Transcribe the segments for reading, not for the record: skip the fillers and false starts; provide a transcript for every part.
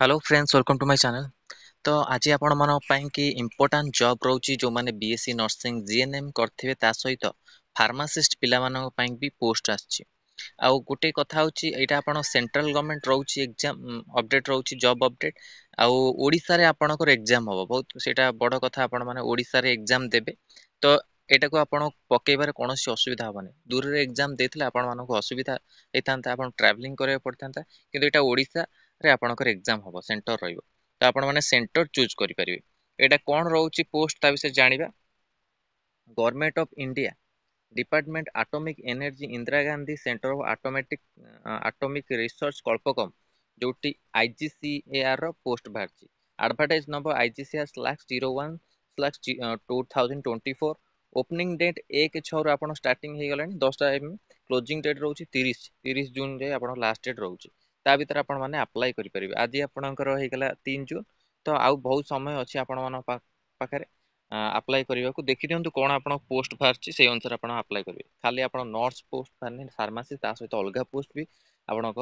Hello friends welcome to my channel. तो आज आपण मन कि इम्पोर्टाट जॉब रोची जो माने बीएससी नर्सिंग जीएनएम करथिबे ता सहित फार्मासिस्ट पिला मानन पई भी पोस्ट आछि। आउ गुटे कथा होची एटा आपण सेंट्रल गवर्नमेंट रोची एग्जाम अपडेट रोची जॉब अपडेट आउ ओडिसा रे आपणकर एग्जाम हो बहुत सेटा बड़ कथा आपण माने ओडिसा रे एग्जाम देबे। तो एटा को आपण पकेबार कोनोसी असुविधा होबनी दूर रे एग्जाम देथिले आपण मानको असुविधा एतांता आपण ट्रैवलिंग करे पड़तांता किंतु एटा ओडिसा रे आपणकर एग्जाम होबो सेंटर रहइबो। तो आपण माने सेंटर चूज करि परिबे। एटा कोन रहउची पोस्ट ता विषय जानिबा। Government of India department atomic energy Indira Gandhi centre of atomic research Kalpakkam जोटी आईजीसीएआर रो पोस्ट बाहरची। Advertise number IGCR/01/2024 opening date 1/6 रो आपण स्टार्टिंग हे गलानी 10 टा एम क्लोजिंग डेट रहउची 30 जून जे आपण लास्ट डेट रहउची। ता भीतर आपण माने अप्लाई करि परिबे। आज आपणकर हे गला 3 जून तो आउ बहुत समय अछि आपण मन पाखरे अप्लाई करने को देखी दिंतु कौन आप पोस्ट बाहर से अनुसार आप अप्लाई करेंगे। खाली आप नर्स पोस्ट बाहर फार्मासी सहित अलग पोस्ट भी आपण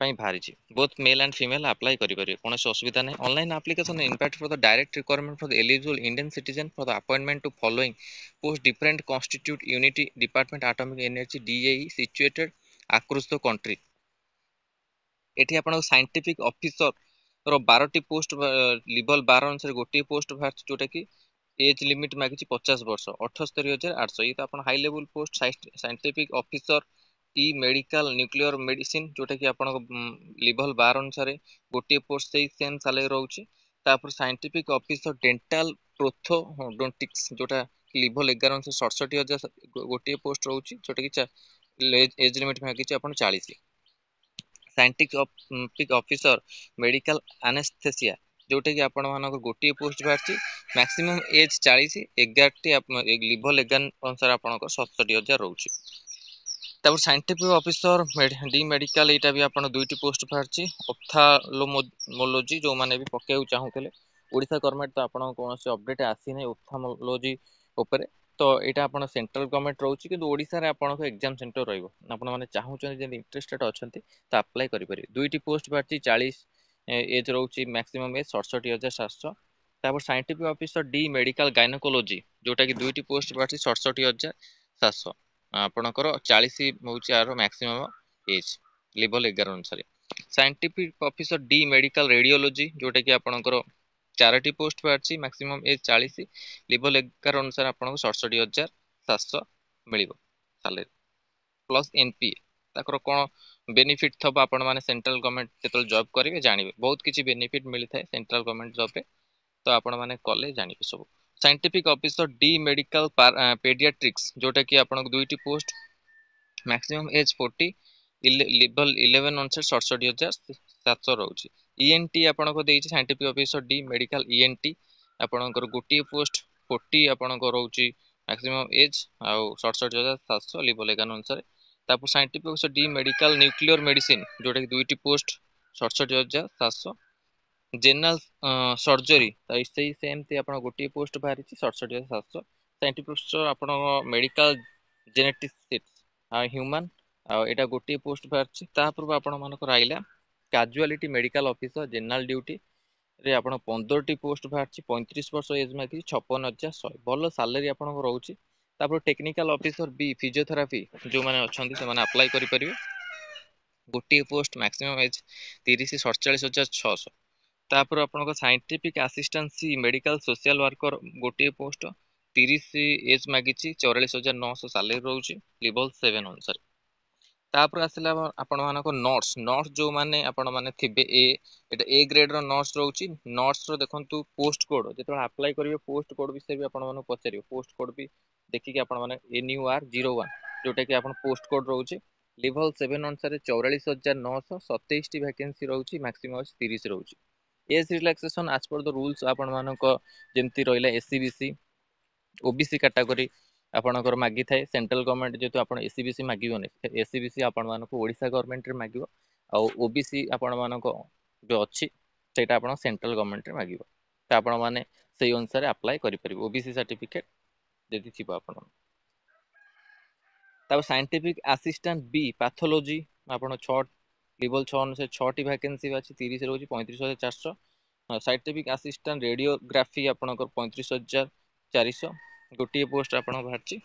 बाहरी both male and female apply करेंगे कौन असुविधा नहीं। Online application impact for the direct requirement for the eligible Indian citizen for the appointment to following post different constitute unity department atomic energy DAE situated across the country. एठी आपण scientific officer रो 12टी post level 12 अनुसार गोटे post बाहर जोटा कि age limit मागिची 50 वर्ष 78,800। ये तो अपन high level post scientific officer E medical nuclear medicine जोटा कि अपन लेवल 12 अनुसार गोटे पोस्ट से सेम सैलरी रहउची। तापर साइंटिफिक ऑफिसर डेंटल प्रोथोडोंटिक्स जोटा लेवल 11 अनुसार 67,000 गोटे पोस्ट रहउची जोटा कि एज लिमिट मागिची अपन 40। साइंटिफिक ऑफिसर मेडिकल एनेस्थेसिया जोटा कि आपण मानक गोटे पोस्ट बाहर मैक्सिमम एज 40 11 लेवल 11 अनुसार आपनकर 67,000 रहउची। तापर साइंटिफिक ऑफिसर डी मेडिकल एटा भी आपण दुईटी पोस्ट बाहर ऑप्थाल्मोलॉजी जो माने भी पकेउ चाहुतले ओडिसा गवर्नमेंट तो आपण कोनोसी अपडेट आसी नै ऑप्थाल्मोलॉजी ऊपर। तो एटा आपण सेंट्रल गवर्नमेंट रहउची किंतु ओडिसा रे आपण एग्जाम सेंटर रहइबो। आपण माने चाहुचन जे इंटरेस्टेड अछंती तो अप्लाई करि पारि। दुईटी पोस्ट बाहर 40 एज रहउची मैक्सिमम एज 67,700। तापर scientific officer D medical gynaecology जोटा कि दुईटी पोस्ट बाहर 67,700 आपणकर 40 होउची आरो मैक्सिमम एज लेवल 11 अनुसार। Scientific officer D medical radiology जोटा कि आपणकर 4टी पोस्ट बाहर मैक्सिमम एज 40 लेवल 11 अनुसार आपन 67,700 मिलिबो सैलरी प्लस एनपीए। ताकर कोन बेनिफिट थब आपण माने सेंट्रल गवर्नमेंट जेतल जॉब करिवे जानिबे बहुत किछि बेनिफिट मिलि थाए सेंट्रल गवर्नमेंट जॉब रे। तो आपण माने कॉलेज जानिबे सब। Scientific officer D medical paediatrics जोटा कि आपण दुईटी पोस्ट मैक्सिमम एज 40 लेवल 11 अनुसार 67,700 रहउची। ईएनटी आपण को देइछि scientific officer D medical ENT आपणकर गोटी पोस्ट 40 आपणकर रहउची मैक्सिमम एज आउ 67,700 लेवल 11 अनुसार। तापर scientific officer D medical nuclear medicine जोटा कि दुईटी पोस्ट 67,700। जनरल सर्जरी सही सेमती आपण गोटी पोस्ट बाहरी 67,700। साइंटिफिक ऑफिसर आपण मेडिकल जेनेटिक्स ह्यूमन एटा गोटी पोस्ट बाहर। तापर आपण मानकर आइला casualty medical officer general duty रे आपण 15टी पोस्ट बाहर 35 वर्ष एज मागी 56,100 भल सैलरी आपण रहउची। तापर टेक्निकल ऑफिसर बी फिजियोथेरापी जो माने अछंती से माने अप्लाई करि परिबे। गोटी पोस्ट मैक्सिमम एज 30 47,600। तापर आपन scientific assistancy medical social worker गोटे पोस्ट 30 एज मागिची 44,900 सैलरी रहउची लेवल 7 अनुसार। तापर आसला आपण मानको नर्स नर्स जो माने आपण माने थिबे एटा ए ग्रेड रो नर्स रहउची। नर्स रो देखंतु पोस्ट कोड जेतो अप्लाई करिवे पोस्ट कोड विषय भी आपण माने पचारियो पोस्ट कोड भी देखि कि आपण माने NUR01 जोटा कि आपण पोस्ट कोड रहउची लेवल 7 अनुसार 44,900 27 टी वैकेंसी रहउची मैक्सिमम 30 रहउची। Age relaxation age per the rules आपण मानको जेमति रहिला एससीबीसी ओबीसी कैटेगरी आपणकर मागी थाए सेंट्रल गवर्नमेंट जेतु आपण एससीबीसी मागिबोनी एससीबीसी आपण मानको ओडिसा गवर्नमेंट रे मागिबो आ ओबीसी आपण मानको जो अछि सेटा आपण सेंट्रल गवर्नमेंट रे मागिबो। त आपण माने सेही अनुसार अप्लाई करि परिबो ओबीसी सर्टिफिकेट जदि थिबो आपण। तब साइंटिफिक असिस्टेंट बी पैथोलॉजी आपण 6 ଲେଭେल 6 अनुसार 6टी वैकेंसी अछि 30 रहउछि 35,400। साइंटिफिक असिस्टेंट रेडियोग्राफी आपनकर 35,400 गोटे पोस्ट आपन बाहरछि।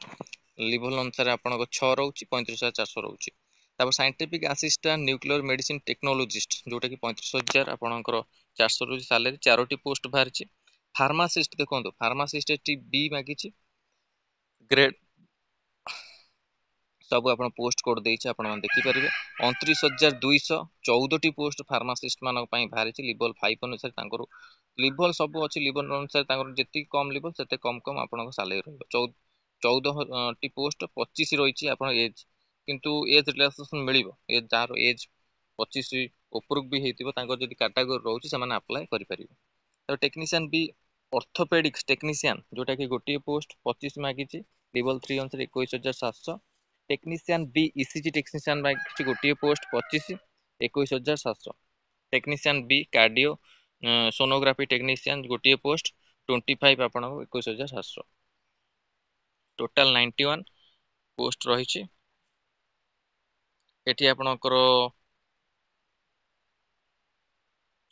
लेवल अनुसार आपन 6 रहउछि 35,400 रहउछि। तापर scientific assistant nuclear medicine technologist जोटा कि 35,000 आपनकर 400 रहउछि सैलरी। 4टी पोस्ट बाहरछि। फार्मासिस्ट देखंतु फार्मासिस्ट टी बी मागिछि ग्रेड सब आप पोस्ट कोड देइछि आपण मन देखि परिबे। 29,214टी पोस्ट फार्मासिस्ट मानक पई बाहरछि लेवल 5 अनुसार तांकर लेवल सब अछि लेवल अनुसार तांकर जति कम लेवल सेते कम कम आपन सैलरी रहबो। 14टी पोस्ट 25 रहिछि आपन एज किंतु एज रिलैक्सेशन मिलिबो एज जार एज 25 उपरुक भी हेतिबो तांकर जति कैटेगरी रहउछि से माने अप्लाई करि परिबे। तो टेक्नीशियन भी ऑर्थोपेडिक्स टेक्नीशियन जोटा कि गोटे पोस्ट 25 मागिछि लेवल 3 अनुसार 21,700। टेक्नीशियन बी ईसीजी टेक्नीशियन मागिछि गोटे post 25 21,700। Technician B cardio sonography technician गोटे पोस्ट 25 आपन 21,700। टोटल 91 पोस्ट रहिछि। एठी आपनकर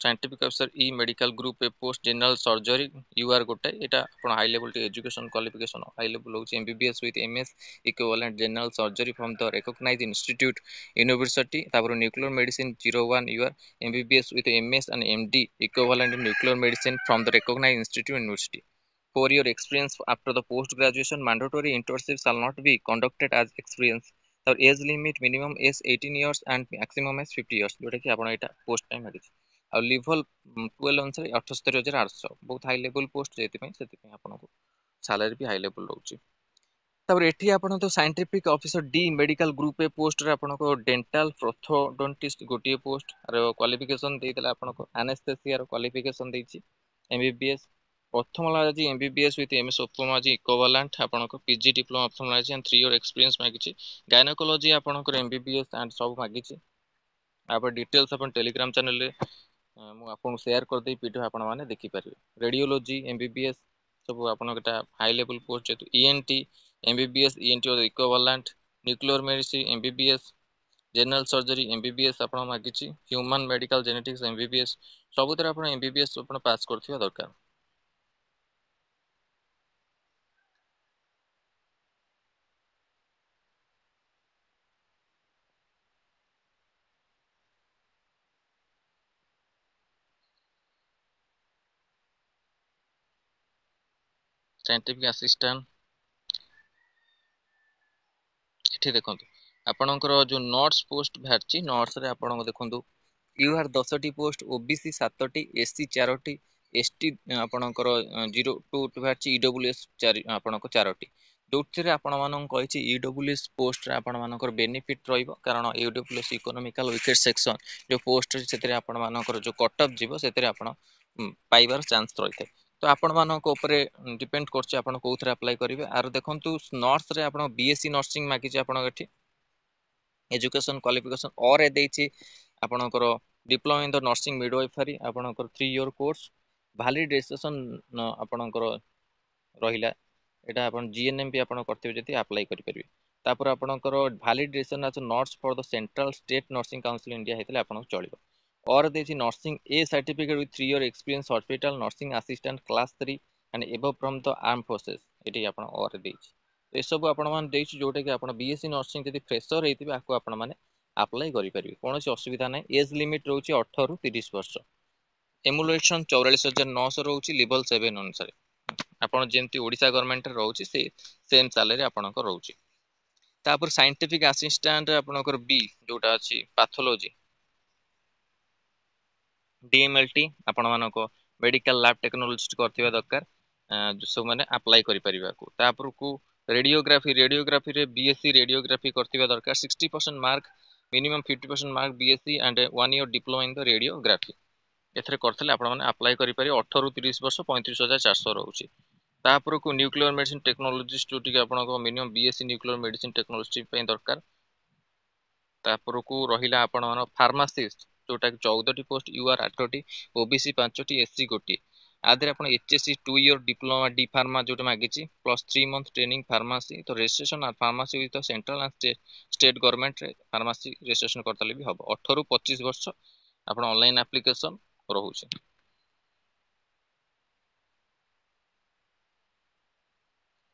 scientific officer E medical group A post general surgery UR गोटे एटा आपण high level education qualification high level होची MBBS with MS equivalent general surgery from the recognised institute university तापर nuclear medicine 01 UR MBBS with MS and MD equivalent in nuclear medicine from the recognised institute university. For your experience after the post graduation mandatory internship shall not be conducted as experience। तर age limit minimum age 18 years and maximum age 50 years जोटा कि आपण एटा post time मागिछि। आ level 12 अनुसार 78,800 बहुत high level post जेति आपनको सैलरी भी हाई लेवल रहउछि। तापर एठी आपण तो scientific officer D medical group A post रे आपनको डेंटल प्रोथोडोंटिस्ट गोटे पोस्ट रो क्वालिफिकेशन देइतला आपनको एनेस्थेसिया रो क्वालिफिकेशन देइछि MBBS ophthalmology MBBS with MS ophthalmology equivalent आपनको PG diploma ophthalmology and 3 year experience मागिछि। गायनोकोलॉजी आपनको एमबीबीएस एंड सब मागिछि। आप डिटेल्स अपन टेलीग्राम चैनल रे मु आपन शेयर कर दे पीडीएफ आपण माने देखि परिबे। रेडियोलॉजी एमबीबीएस सब आपन केटा हाई लेवल पोस्ट जेतु ईएनटी एमबीबीएस ईएनटी और equivalent nuclear medicine MBBS general surgery MBBS आपण मागिछि। ह्यूमन मेडिकल जेनेटिक्स एमबीबीएस सबुतर आपण एमबीबीएस आपण पास करथिबा दरकार। साइंटिफिक असिस्टेंट एठी देखंतु आपणकर जो नर्स पोस्ट बाहरछि नर्स रे आपण देखंतु यूआर 10टी पोस्ट ओबीसी 7टी एससी 4टी एसटी आपणकर 02 बाहरछि ईडब्ल्यूएस 4 आपणकर 4टी जोथिरे आपण मानन कहिछि ईडब्ल्यूएस पोस्ट रे आपण मानकर बेनिफिट रहइबो कारण ईडब्ल्यूएस इकोनॉमिकल वीकर सेक्शन जो पोस्ट सेतरे आपण मानकर जो कट ऑफ जीवो सेतरे आपण पाइबार चांस रहिथे। तो आपण मानक ऊपर डिपेंड करछि आपण कोथरे अप्लाई करिवे। आर देखंतु नर्स रे आपण बीएससी नर्सिंग मागिछि आपण एठी एजुकेशन क्वालिफिकेशन और ए देछि आपणकर diploma in the nursing midwifery आपणकर 3 इयर कोर्स वैलिड रजिस्ट्रेशन आपणकर रहिला एटा आपण जीएनएम भी आपण करथिबे जति अप्लाई करि परिबे। तापर आपणकर valid registration as nurse for the central state nursing council India हेतले आपण चलिबो। और देछि nursing A certificate with 3 year experience hospital nursing assistant class 3 and above from the arm forces एटी आपण और देछि। ए सब आपण मान देछि जोटा कि आपण बीएससी नर्सिंग जति फ्रेशर हेतिबे आको आपण माने अप्लाई करि परिबे कोनोसी असुविधा नै। एज लिमिट रहउछि 18 रु 30 वर्ष। एमुलेशन 44,900 रहउछि लेवल 7 अनुसार आपण जेंति ओडिसा गवर्नमेंट रहउछि से सेम सैलरी आपणकर रहउछि। तापर साइंटिफिक असिस्टेंट आपणकर बी जोटा अछि पैथोलॉजी डीएमएलटी आपण मानको मेडिकल लैब टेक्नोलॉजिस्ट करथिबा दरकार जो सब माने अप्लाई करि परिबा को। तापर को रेडियोग्राफी रे बीएससी रेडियोग्राफी करथिबा दरकार 60% mark minimum 50% mark BSc and 1 year diploma in the radiography एथरे करथले आपण माने अप्लाई करि पारि 18 रु 30 वर्ष 35,400 रहउछि। तापर को न्यूक्लियर मेडिसिन टेक्नोलॉजिस्ट जोटी आपण को minimum BSc nuclear medicine technology पे दरकार। तापर को रहिला आपण फार्मासिस्ट जोटा 14टी पोस्ट यूआर 8टी ओबीसी 5टी एससी गोटी आधे आप HSC 2 year diploma D pharma जो मागिची प्लस 3 month ट्रेनिंग फार्मासी तो registration pharmacy with central and state government रे फार्मासी रजिस्ट्रेशन करतले भी हम 18 ରୁ 25 वर्ष आप ऑनलाइन एप्लिकेशन रोचे।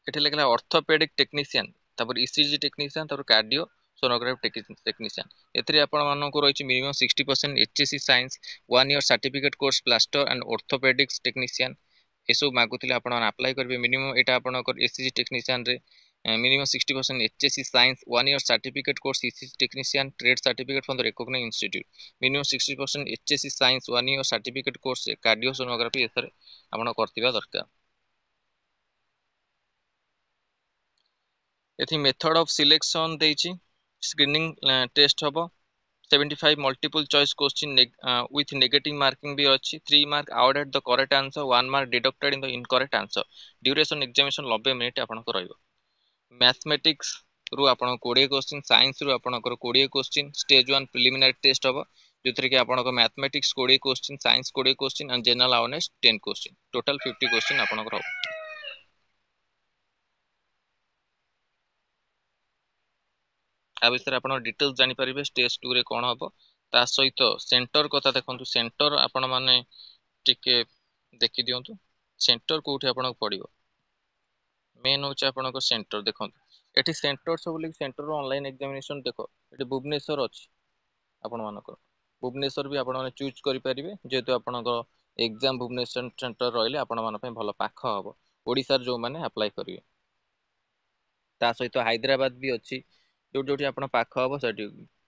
ये लिखला ऑर्थोपेडिक टेक्नीशियन तापर ईसीजी टेक्नीशियन तापर कार्डियो सोनोग्राफी टेक्नीशियन एथरे आपण मानको रहिछि minimum 60% HSC science 1 year certificate course plaster and orthopaedics technician एसो मागुथिले आपण अप्लाई करबे। मिनिमम एटा आपनकर एसीजी टेक्नीशियन रे minimum 60% HSC science 1 year certificate course ECG technician trade certificate from the recognised institute minimum 60% HSC science 1 year certificate course cardio sonography एथरे आपण करथिबा दरकार। एथि मेथड ऑफ सिलेक्शन देछि स्क्रीनिंग टेस्ट हबो 75 multiple choice question with negative marking भी अच्छी 3 mark out at the correct answer 1 mark deducted in the incorrect answer duration examination 90 minute आपनको रहइबो। मैथमेटिक्स रु आपण 20 क्वेश्चन साइंस रु आपण 20 क्वेश्चन स्टेज 1 प्रिलिमिनरी टेस्ट हबो जोथरे कि आपण mathematics 20 question science 20 question and general awareness 10 question total 50 question आपनको रहबो। आ विषय आप डिटेल्स जानीपर स्टेज 2 रे कौन हम ता सहित सेंटर कथा देखो सेंटर आपण मैंने टिके देखी दिंतु सेंटर कौटी आप पड़ो मेन हूँ आप सेंटर देखो ये centre sub centre online examination देख ये भुवनेश्वर अच्छी आपण मानक भुवनेश्वर भी आपण चूज करेंगे जेहेतु आपण एग्जाम भुवनेश्वर सेंटर रही आपण मान भल पाख हम ओडिशार जो मैंने अप्लाई करेंगे ता सहित हैदराबाद भी अच्छी जो जो आप पाख हम से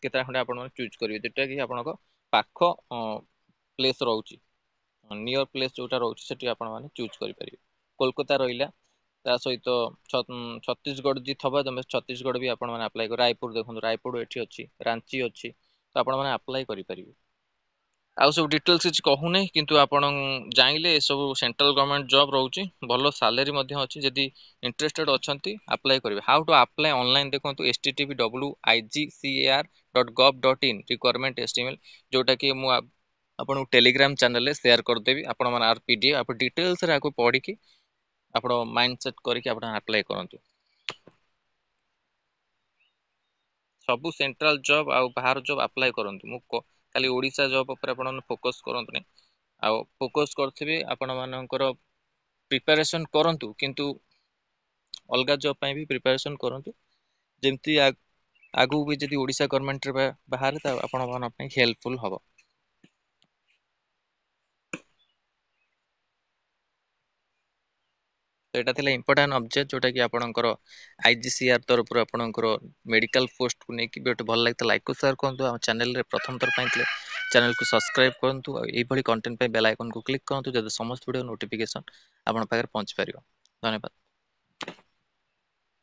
केता खंडे आप चूज करेंगे जोटा कि आप पाख प्लेस रोचे नियर प्लेस जोटा रोचे से आप चूज करेंगे। कोलकाता रहा ता सहित छत्तीसगढ़ जी थबा तुम छत्तीसगढ़ भी आप अप्लाई कर रायपुर देखो रायपुर ये अच्छी रांची अच्छी तो आप अप्लाई करेंगे। आउ सब डिटेल्स किसी कहूना किंतु आपण जाइले सब सेंट्रल गवर्नमेंट जॉब रोचे भल सैलरी अच्छी जदि इंटरेस्टेड अच्छा अप्लाई करेंगे। हाउ टू अप्लाई ऑनलाइन देखो http://igcar.gov.in रिक्वायरमेंट एस्टिमेल जोटा कि आपन टेलीग्राम चैनल शेयर करदेवी आपण मन आर पीडीएफ आप डिटेल्स रे आको पढ़ी कि आपण माइंड सेट करके आपण अप्लाई करंतु। सबु सेंट्रल जॉब आ बाहर जॉब अप्लाई करंतु मु खाली ओडिशा जॉब ऊपर आपण फोकस करंतु नै आ फोकस करथिबे आपण मानकर प्रिपरेशन करंतु किंतु अलगा जॉब पई भी प्रिपरेशन करंतु जेमती आगु भी जदि ओडिशा गवर्नमेंट रे बाहर त आपण मन पई हेल्पफुल हबो। तो यहाँ थिला इंपोर्टेंट ऑब्जेक्ट जोटा कि आपणकर आईजीसीआर तरफ आपणकर मेडिकल पोस्ट को लेकिन भी भल लगे लाइक को शेयर करूँ आम चैनल रे प्रथम थर पाइले चैनल को सब्सक्राइब करूँ यही कंटेंट पे बेल आइकन को क्लिक करूँ जब समस्त वीडियो नोटिफिकेशन आपन पाखे पहुंच पार। धन्यवाद।